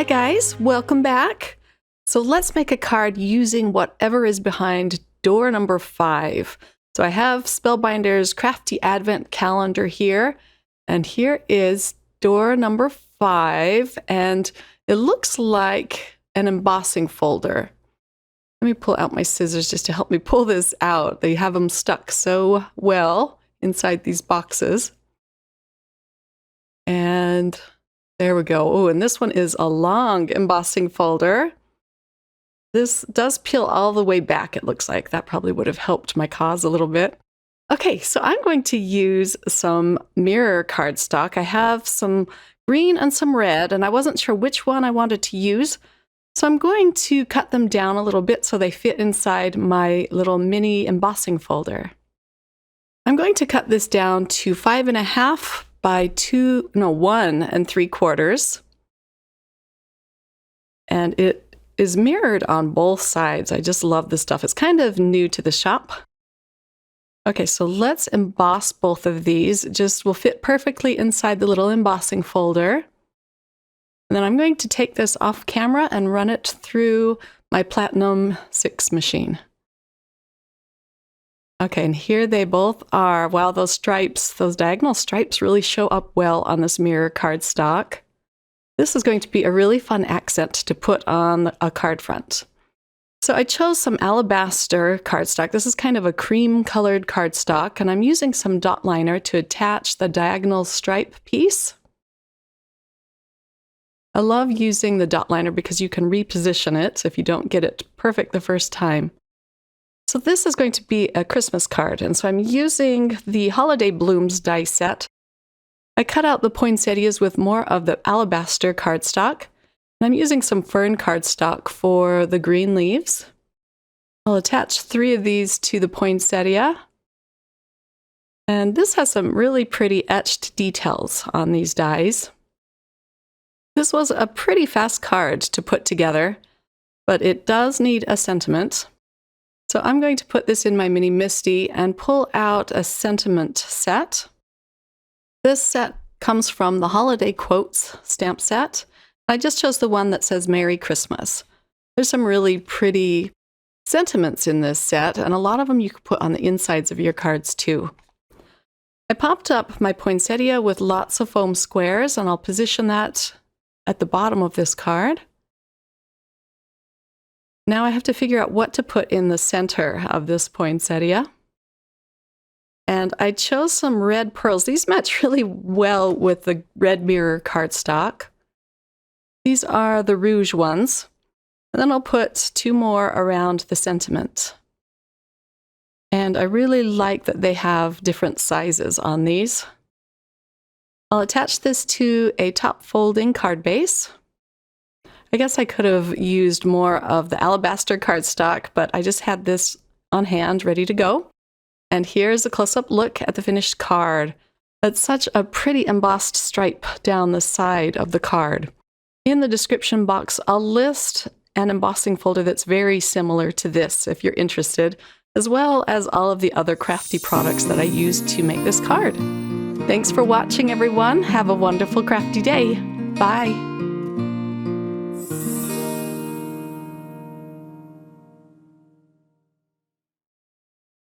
Hi guys, welcome back. So let's make a card using whatever is behind door number 5. So I have Spellbinders Crafty Advent Calendar here, and here is door number 5, and it looks like an embossing folder. Let me pull out my scissors just to help me pull this out. They have them stuck so well inside these boxes. And there we go. Oh, and this one is a long embossing folder. This does peel all the way back, it looks like. That probably would have helped my cause a little bit. Okay, so I'm going to use some mirror cardstock. I have some green and some red, and I wasn't sure which one I wanted to use. So I'm going to cut them down a little bit so they fit inside my little mini embossing folder. I'm going to cut this down to 5.5 by 1 3/4. And it is mirrored on both sides. I just love this stuff. It's kind of new to the shop. Okay, so let's emboss both of these. It just will fit perfectly inside the little embossing folder. And then I'm going to take this off camera and run it through my Platinum 6 machine. Okay, and here they both are. Wow, those stripes, those diagonal stripes really show up well on this mirror cardstock. This is going to be a really fun accent to put on a card front. So I chose some alabaster cardstock. This is kind of a cream-colored cardstock, and I'm using some dot liner to attach the diagonal stripe piece. I love using the dot liner because you can reposition it if you don't get it perfect the first time. So this is going to be a Christmas card, and so I'm using the Holiday Blooms die set. I cut out the poinsettias with more of the alabaster cardstock, and I'm using some fern cardstock for the green leaves. I'll attach 3 of these to the poinsettia, and this has some really pretty etched details on these dies. This was a pretty fast card to put together, but it does need a sentiment. So I'm going to put this in my Mini Misty and pull out a sentiment set. This set comes from the Holiday Quotes stamp set. I just chose the one that says Merry Christmas. There's some really pretty sentiments in this set, and a lot of them you could put on the insides of your cards too. I popped up my poinsettia with lots of foam squares, and I'll position that at the bottom of this card. Now I have to figure out what to put in the center of this poinsettia. And I chose some red pearls. These match really well with the red mirror cardstock. These are the rouge ones. And then I'll put 2 more around the sentiment. And I really like that they have different sizes on these. I'll attach this to a top folding card base. I guess I could have used more of the alabaster cardstock, but I just had this on hand ready to go. And here's a close-up look at the finished card. That's such a pretty embossed stripe down the side of the card. In the description box, I'll list an embossing folder that's very similar to this if you're interested, as well as all of the other crafty products that I used to make this card. Thanks for watching, everyone. Have a wonderful crafty day. Bye.